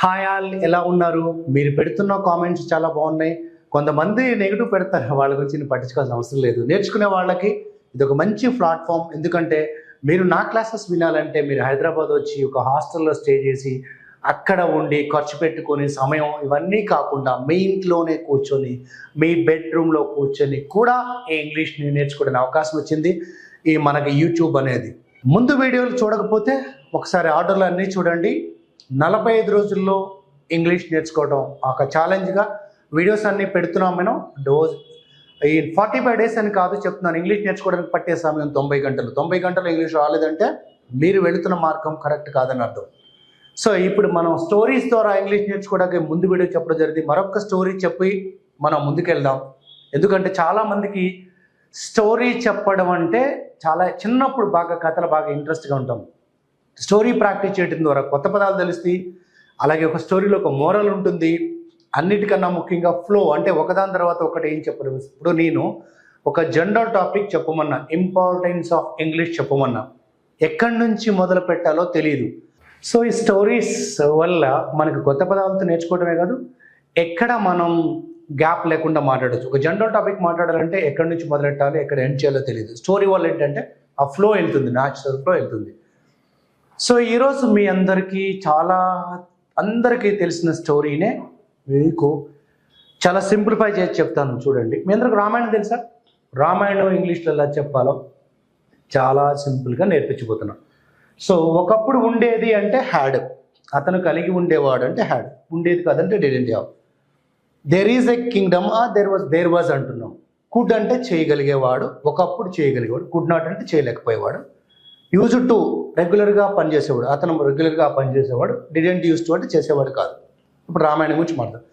Hi all, ఎలా ఉన్నారు? మీరు పెడుతున్న కామెంట్స్ చాలా బాగున్నాయి. కొంతమంది నెగిటివ్ పెడతారు, వాళ్ళ గురించి నేను పట్టించుకోవాల్సిన అవసరం లేదు. నేర్చుకునే వాళ్ళకి ఇది ఒక మంచి ప్లాట్ఫామ్. ఎందుకంటే మీరు నా క్లాసెస్ వినాలంటే మీరు హైదరాబాద్ వచ్చి ఒక హాస్టల్లో స్టే చేసి అక్కడ ఉండి ఖర్చు పెట్టుకొని సమయం ఇవన్నీ కాకుండా మీ ఇంట్లోనే కూర్చొని మీ బెడ్రూమ్లో కూర్చొని కూడా ఈ ఇంగ్లీష్ని నేర్చుకునే అవకాశం వచ్చింది ఈ మనకి యూట్యూబ్ అనేది. ముందు వీడియోలు చూడకపోతే ఒకసారి ఆర్డర్లు అన్నీ చూడండి. 45 రోజుల్లో ఇంగ్లీష్ నేర్చుకోవడం ఒక ఛాలెంజ్గా వీడియోస్ అన్నీ పెడుతున్నాం. మనం ఈ 45 డేస్ అని కాదు చెప్తున్నాను. ఇంగ్లీష్ నేర్చుకోవడానికి పట్టే సమయం 90 గంటలు. 90 గంటలు ఇంగ్లీష్ రాలేదంటే మీరు వెళుతున్న మార్గం కరెక్ట్ కాదని అర్థం. సో ఇప్పుడు మనం స్టోరీస్ ద్వారా ఇంగ్లీష్ నేర్చుకోవడానికి ముందు వీడియో చెప్పడం జరిగింది. మరొక స్టోరీ చెప్పి మనం ముందుకెళ్దాం. ఎందుకంటే చాలామందికి స్టోరీ చెప్పడం అంటే చాలా చిన్నప్పుడు బాగా కథలు బాగా ఇంట్రెస్ట్గా ఉంటాం. స్టోరీ ప్రాక్టీస్ చేయడం ద్వారా కొత్త పదాలు తెలుస్తాయి. అలాగే ఒక స్టోరీలో ఒక మోరల్ ఉంటుంది. అన్నిటికన్నా ముఖ్యంగా ఫ్లో, అంటే ఒకదాని తర్వాత ఒకటి ఏం చెప్పరు. ఇప్పుడు నేను ఒక జనరల్ టాపిక్ చెప్పమన్నా, ఇంపార్టెన్స్ ఆఫ్ ఇంగ్లీష్ చెప్పమన్నా, ఎక్కడి నుంచి మొదలు పెట్టాలో తెలియదు. సో ఈ స్టోరీస్ వల్ల మనకు కొత్త పదాలతో నేర్చుకోవడమే కాదు, ఎక్కడ మనం గ్యాప్ లేకుండా మాట్లాడచ్చు. ఒక జనరల్ టాపిక్ మాట్లాడాలంటే ఎక్కడి నుంచి మొదలెట్టాలి, ఎక్కడ ఎండ్ చేయాలో తెలియదు. స్టోరీ వల్ల ఏంటంటే ఆ ఫ్లో వెళ్తుంది, న్యాచురల్ ఫ్లో వెళ్తుంది. సో ఈరోజు మీ అందరికీ తెలిసిన స్టోరీనే మీకు చాలా సింప్లిఫై చేసి చెప్తాను. చూడండి, మీ అందరికి రామాయణం తెలుసా? రామాయణం ఇంగ్లీష్లో ఎలా చెప్పాలో చాలా సింపుల్గా నేర్పించబోతున్నాను. సో ఒకప్పుడు ఉండేది అంటే హ్యాడ్, అతను కలిగి ఉండేవాడు అంటే హ్యాడ్, ఉండేది కాదంటే didn't have. There is a kingdom, there was అంటున్నాం. కుడ్ అంటే చేయగలిగేవాడు, ఒకప్పుడు చేయగలిగేవాడు. కుడ్ నాట్ అంటే చేయలేకపోయేవాడు. యూజ్ టు రెగ్యులర్గా పనిచేసేవాడు, అతను రెగ్యులర్గా పనిచేసేవాడు. డిడెంట్ యూజ్ టు అంటే చేసేవాడు కాదు. ఇప్పుడు రామాయణం గురించి మాట్లాడదాం.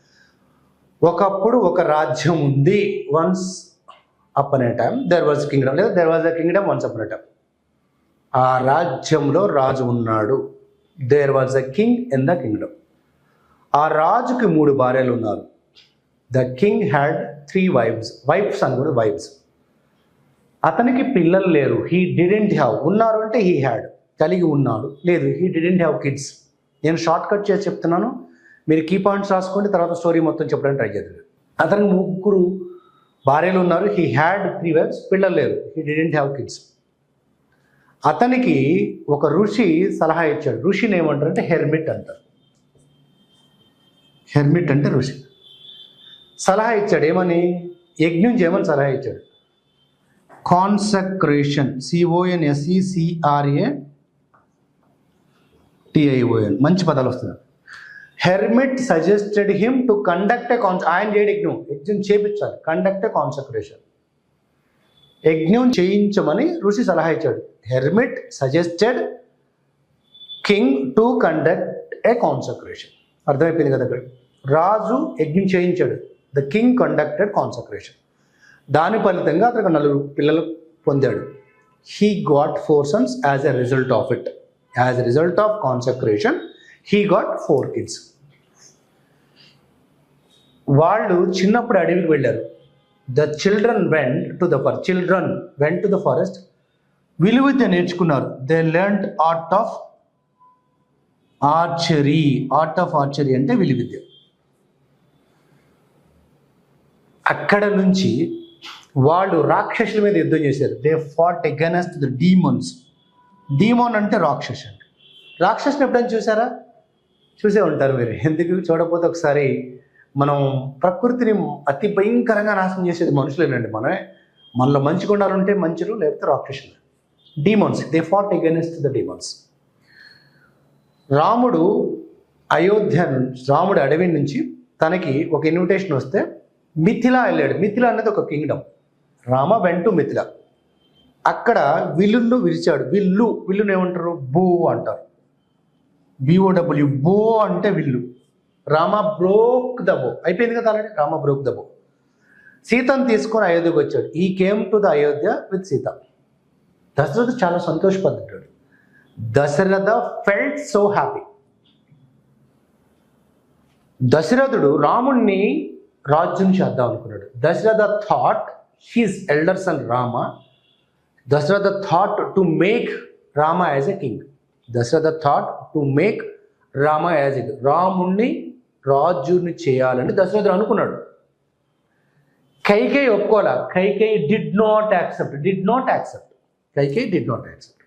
ఒకప్పుడు ఒక రాజ్యం ఉంది. Once upon a time there was kingdom, లేదా there was a kingdom once upon a time. ఆ రాజ్యంలో రాజు ఉన్నాడు. There was a king in the kingdom. ఆ రాజుకి 3 భార్యలు ఉన్నారు. The king had 3 wives. Wives అని కూడా వైఫ్స్. అతనికి పిల్లలు లేరు. He didn't have. ఉన్నారు అంటే హీ హ్యాడ్, కలిగి ఉన్నాడు. లేదు, హీ డిడెంట్ హ్యావ్ కిడ్స్. నేను షార్ట్ కట్ చేసి చెప్తున్నాను, మీరు కీ పాయింట్స్ రాసుకోండి, తర్వాత స్టోరీ మొత్తం చెప్పడానికి ట్రై చేద్దాం. అతనికి 3 భార్యలు ఉన్నారు. He had 3 wives. పిల్లలు లేరు. He didn't have kids. అతనికి ఒక ఋషి సలహా ఇచ్చాడు. ఋషిని ఏమంటారు అంటే హెర్మిట్ అంటారు. హెర్మిట్ అంటే ఋషి. సలహా ఇచ్చాడు. ఏమని? యజ్ఞం చేయమని సలహా ఇచ్చాడు. కాన్సక్రేషన్, CONSECRATION, మంచి పదాలు వస్తున్నాయి. Hermit suggested him to conduct ఏ ఆయన చేయడు యజ్ఞం చేయించాలి. కండక్ట్ ఏ కాన్సక్రేషన్, యజ్ఞం చేయించమని ఋషి సలహా ఇచ్చాడు. Hermit suggested king to conduct a consecration. అర్థమైపోయింది కదా? అక్కడ రాజు యజ్ఞం చేయించాడు. The king conducted consecration. దాని ఫలితంగా అతనికి 4 పిల్లలు పొందాడు. He got 4 sons as a result of it. As a result of consecration he got 4 kids. వాళ్ళు చిన్నప్పుడు అడవికి వెళ్ళారు. The children went to the forest. విలువిద్య నేర్చుకున్నారు. They learned art of archery. Art of archery అంటే విలువిద్య. అక్కడ నుంచి వాళ్ళు రాక్షసుల మీద యుద్ధం చేశారు. They fat against the demons. Demon అంటే రాక్షసు అంటే. రాక్షసుని ఎప్పుడైనా చూసారా? చూసే ఉంటారు మీరు. ఎందుకు చూడకపోతే ఒకసారి, మనం ప్రకృతిని అతి భయంకరంగా నాశనం చేసేది మనుషులేనండి. మనలో మంచి గుణాలు ఉంటే మంచులు, లేకపోతే రాక్షసులు. Demons, they fat against the demons. రాముడు అడవి నుంచి తనకి ఒక ఇన్విటేషన్ వస్తే మిథిలా వెళ్ళాడు. మిథిలా అనేది ఒక Kingdom. Rama went to Mithila. అక్కడ విల్లును విరిచాడు. విల్లును ఏమంటారు? బో అంటారు. BOW, బో అంటే విల్లు. రామ బ్రోక్ ద బో. అయిపోయింది కదా ఆల్రెడీ. రామ బ్రోక్ ద బో. సీతను తీసుకొని అయోధ్యకు వచ్చాడు. He came to the Ayodhya with Sita. దశరథుడు చాలా సంతోషపడ్డాడు. Dasharatha felt so happy. దశరథుడు రాముణ్ణి రాజ్యం చేద్దాం అనుకున్నాడు. Dasharatha thought his elder son Rama. Dasharatha thought to make Rama as a king. Dasharatha thought to make Rama as it, రాముణ్ణి రాజుని చేయాలని దశరథుడు అనుకున్నాడు. కైకేయి ఒప్పుకోవాలా. Kaikeyi did not accept. Kaikeyi did not accept.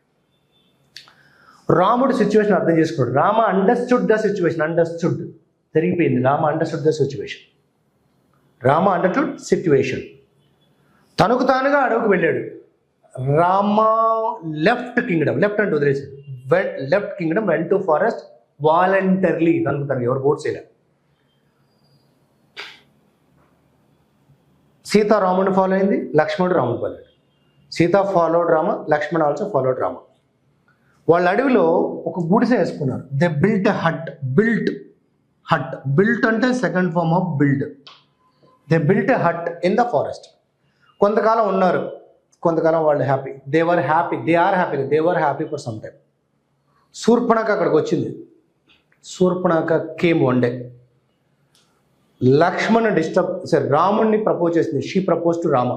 రాముడు సిచ్యువేషన్ అర్థం చేసుకున్నాడు. Rama understood the situation. తిరిగిపోయింది. Rama understood the situation. తనకు తానుగా అడవుకు వెళ్ళాడు. రామ లెఫ్ట్ అంటే వదిలేసాడు. Left kingdom went to forest voluntarily. తనకు ఎవరు బోర్డ్స్ చేయలే. సీత రాముడిని ఫాలో అయింది, లక్ష్మణుడు రాముడు ఫాలో అయ్యాడు. Sita followed Rama, Lakshman also followed Rama. వాళ్ళ అడవిలో ఒక గుడిసె వేసుకున్నారు. They built hut. బిల్ట్ అంటే second form of build. They built a hut in the forest. కొంతకాలం ఉన్నారు, కొంతకాలం వాళ్ళు happy. They are happy for some time. Shurpanakha అక్కడికి వచ్చింది. Shurpanakha came one day. రాముడిని ప్రపోజ్ చేసింది. She propose to Rama.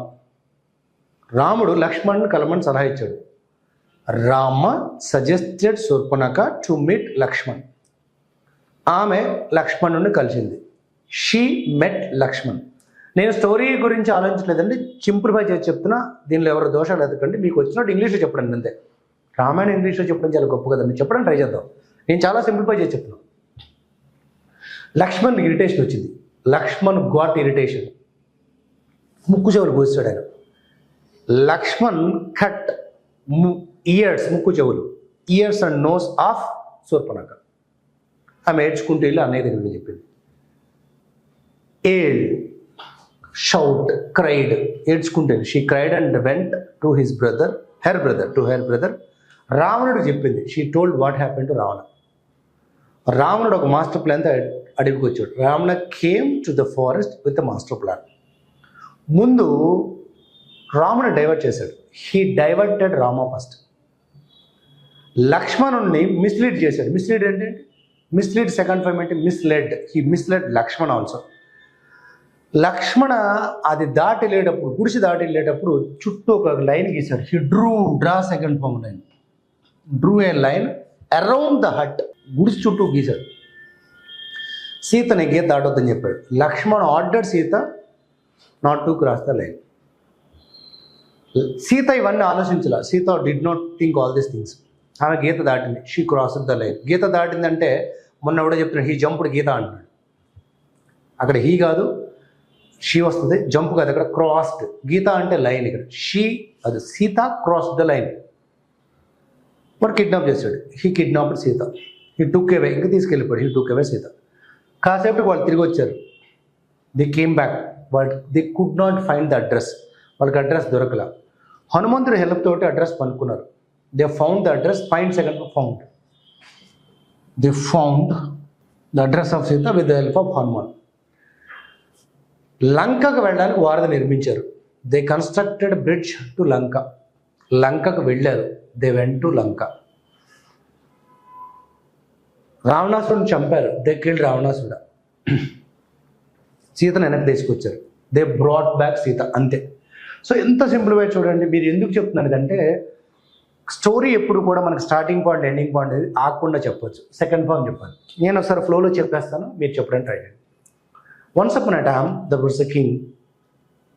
రాముడు లక్ష్మణ్ని కలమని సలహా ఇచ్చాడు. Rama suggested Shurpanakha to meet Lakshman. ఆమె లక్ష్మణుని కలిసింది. She met Lakshman. నేను స్టోరీ గురించి ఆలోచించలేదండి, సింప్లిఫై చేసి చెప్తున్నా. దీనిలో ఎవరు దోషాలు ఎదకండి. మీకు వచ్చినట్టు ఇంగ్లీష్లో చెప్పండి అంతే. రామాయణ ఇంగ్లీష్లో చెప్పడం చాలా గొప్ప కదండి. చెప్పడం ట్రై చేద్దాం. నేను చాలా సింప్లిఫై చేసి చెప్తున్నాను. లక్ష్మణ్కి ఇరిటేషన్ వచ్చింది. Lakshman got irritation. ముక్కు చెవులు కోసాడు ఆయన. లక్ష్మణ్ కట్ ముక్కు చెవులు, ears and nose of Shurpanakha. ఆమె ఏడ్చుకుంటూ వెళ్ళి అన్నయ్య దగ్గర చెప్పింది. షౌట్, క్రైడ్, ఏడ్చుకుంటే she cried and went to her brother. రావణుడికి చెప్పింది. She told what happen to Ravana. రావణుడు ఒక మాస్టర్ ప్లాన్తో అడవికి వచ్చాడు. Ravana came to the forest with the master plan. ముందు రాముని డైవర్ట్ చేశాడు. He diverted Rama first. లక్ష్మణుడిని మిస్లీడ్ చేశాడు. మిస్లీడ్ ఏంటంటే మిస్లీడ్ సెకండ్ ఫైమ్ అంటే misled. He misled Lakshmana also. Lakshmana అది దాటి వెళ్ళేటప్పుడు, గుడిసి దాటి వెళ్ళేటప్పుడు చుట్టూ ఒక లైన్ గీశాడు. He draw second form line. Drew a line around the hut. గుడిసి చుట్టూ గీశాడు. సీతని గీత దాటొద్దని చెప్పాడు. Lakshman ordered Sita not to cross the line. Sita ఇవన్నీ ఆలోచించాల. Sita did not think all these things. ఆమె గీత దాటింది. She crossed the line. గీత దాటిందంటే మొన్న ఎవడో చెప్తున్నాడు హీ జంప్డ్ గీత అంటున్నాడు. అక్కడ హీ కాదు, షీ వస్తుంది. జంప్ కాదు, అక్కడ క్రాస్డ్. గీత అంటే లైన్. ఇక్కడ అది సీత క్రాస్డ్ ద లైన్. వాడు కిడ్నాప్ చేశాడు. He kidnapped Sita. He took away. ఇంకా తీసుకెళ్ళిపోయాడు. హీ టుక్ అవే సీత. కాసేపటికి వాళ్ళు తిరిగి వచ్చారు. They came back. They could not find the address. వాళ్ళకి అడ్రస్ దొరకల. హనుమంతుడి హెల్ప్ తోటి అడ్రస్ పనుకున్నారు. They found the address. Find second found. They found the address of Sita with the help of Hanuman. లంకకు వెళ్ళడానికి వారధి నిర్మించారు. They constructed bridge to Lanka. లంకకు వెళ్ళారు. They went to Lanka. రావణాసురుని చంపారు. దే కిల్డ్ రావణాసురుడు. సీతను వెనక్కి తీసుకొచ్చారు. They brought back Sita. అంతే. సో ఎంత సింప్లిఫై చూడండి. మీరు ఎందుకు చెప్తున్నాను అంటే స్టోరీ ఎప్పుడు కూడా మనకు స్టార్టింగ్ పాయింట్ ఎండింగ్ పాయింట్ అనేది ఆగకుండా చెప్పొచ్చు. సెకండ్ ఫార్మ్ చెప్పాలి. నేను ఒకసారి ఫ్లోలో చెప్పేస్తాను, మీరు చెప్పడానికి ట్రై చేయండి. Once upon a time, there was a king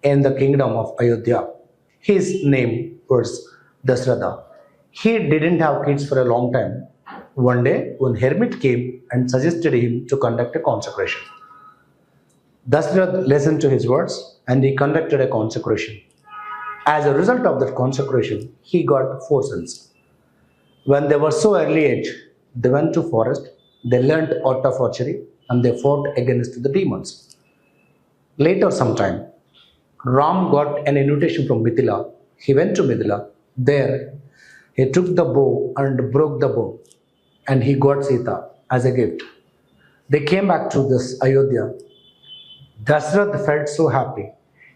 in the kingdom of Ayodhya. His name was Dasratha. He didn't have kids for a long time. One day, one hermit came and suggested him to conduct a consecration. Dasratha listened to his words and he conducted a consecration. As a result of that consecration, he got 4 sons. When they were so early age, they went to forest, they learnt art of archery, and they fought against the demons. Later sometime, Ram got an invitation from Mithila. He went to Mithila. There, he took the bow and broke the bow, and he got Sita as a gift. They came back to this Ayodhya. Dasrath felt so happy.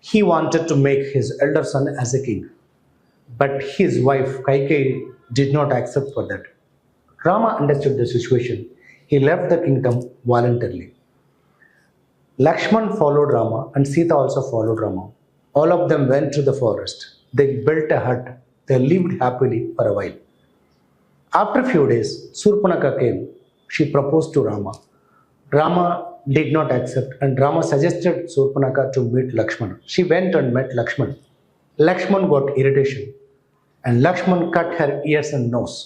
He wanted to make his elder son as a king. But his wife, Kaikeyi, did not accept for that. Rama understood the situation. He left the kingdom voluntarily. Lakshman followed Rama and Sita also followed Rama. All of them went to the forest. They built a hut. They lived happily for a while. After a few days, Surpanaka came she proposed to Rama. Rama did not accept, and Rama suggested Surpanaka to meet Lakshmana. She went and met Lakshman. Lakshman got irritation, and Lakshman cut her ears and nose.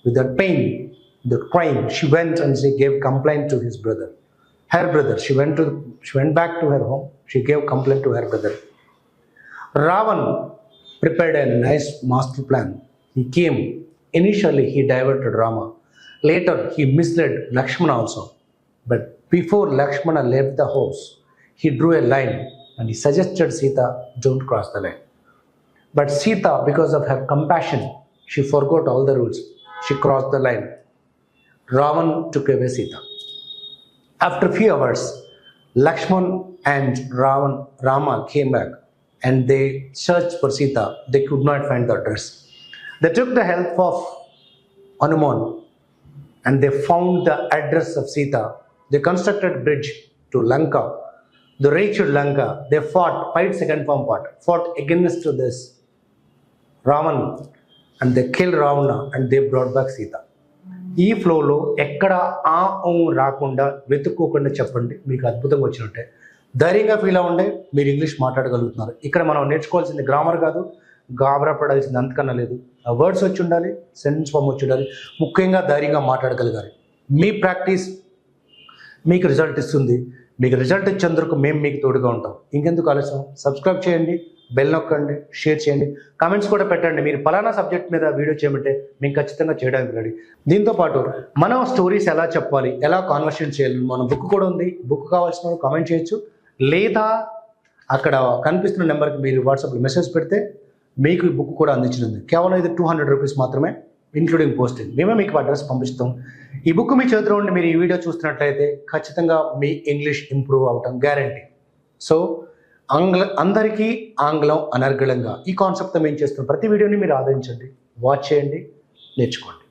With that pain, the crying, she went and she gave complaint to his brother. Her brother, she went back to her home. She gave complaint to her brother. Ravan prepared a nice master plan. He came. Initially, he diverted Rama. Later, he misled Lakshmana also. But before Lakshmana left the house, he drew a line and he suggested Sita, don't cross the line. But Sita, because of her compassion, she forgot all the rules. She crossed the line. Ravan took away Sita. After few hours, Lakshman and Rama came back and they searched for Sita. They could not find the address. They took the help of Hanuman and they found the address of Sita. They constructed a bridge to Lanka. They reached Lanka. They fight second form part, fought against this Ravan, and they killed Ravana and they brought back Sita. ఈ ఫ్లోలో ఎక్కడ రాకుండా వెతుక్కోకుండా చెప్పండి, మీకు అద్భుతంగా వచ్చినట్టే. ధైర్యంగా feel అవ్వండి, మీరు ఇంగ్లీష్ మాట్లాడగలుగుతున్నారు. ఇక్కడ మనం నేర్చుకోవాల్సింది గ్రామర్ కాదు, గాబరా పడాల్సింది అంతకన్నా లేదు. ఆ వర్డ్స్ వచ్చి ఉండాలి, సెంటెన్స్ ఫామ్ వచ్చి ఉండాలి, ముఖ్యంగా ధైర్యంగా మాట్లాడగలగాలి. మీ ప్రాక్టీస్ మీకు రిజల్ట్ ఇస్తుంది. మీకు రిజల్ట్ ఇచ్చేందుకు మేము మీకు తోడుగా ఉంటాం. ఇంకెందుకు ఆలస్యం, సబ్స్క్రైబ్ చేయండి, బెల్ నొక్కండి, షేర్ చేయండి, కామెంట్స్ కూడా పెట్టండి. మీరు పలానా సబ్జెక్ట్ మీద వీడియో చేయమంటే మేము ఖచ్చితంగా చేయడానికి రెడీ. దీంతోపాటు మనం స్టోరీస్ ఎలా చెప్పాలి, ఎలా కాన్వర్సేషన్ చేయాలి, మన బుక్ కూడా ఉంది. బుక్ కావాల్సిన వాళ్ళు కామెంట్ చేయొచ్చు, లేదా అక్కడ కనిపిస్తున్న నెంబర్కి మీరు వాట్సాప్లో మెసేజ్ పెడితే మీకు ఈ బుక్ కూడా అందించింది. కేవలం ఇది 200 రూపీస్ మాత్రమే, ఇంక్లూడింగ్ పోస్టింగ్. మేమే మీకు అడ్రస్ పంపిస్తాం. ఈ బుక్ మీ చేతిలో ఉండి మీరు ఈ వీడియో చూస్తున్నట్లయితే ఖచ్చితంగా మీ ఇంగ్లీష్ ఇంప్రూవ్ అవటం గ్యారంటీ. సో అందరికీ ఆంగ్లం అనర్గళంగా ఈ కాన్సెప్ట్తో మేము చేస్తున్న ప్రతి వీడియోని మీరు ఆదరించండి, వాచ్ చేయండి, నేర్చుకోండి.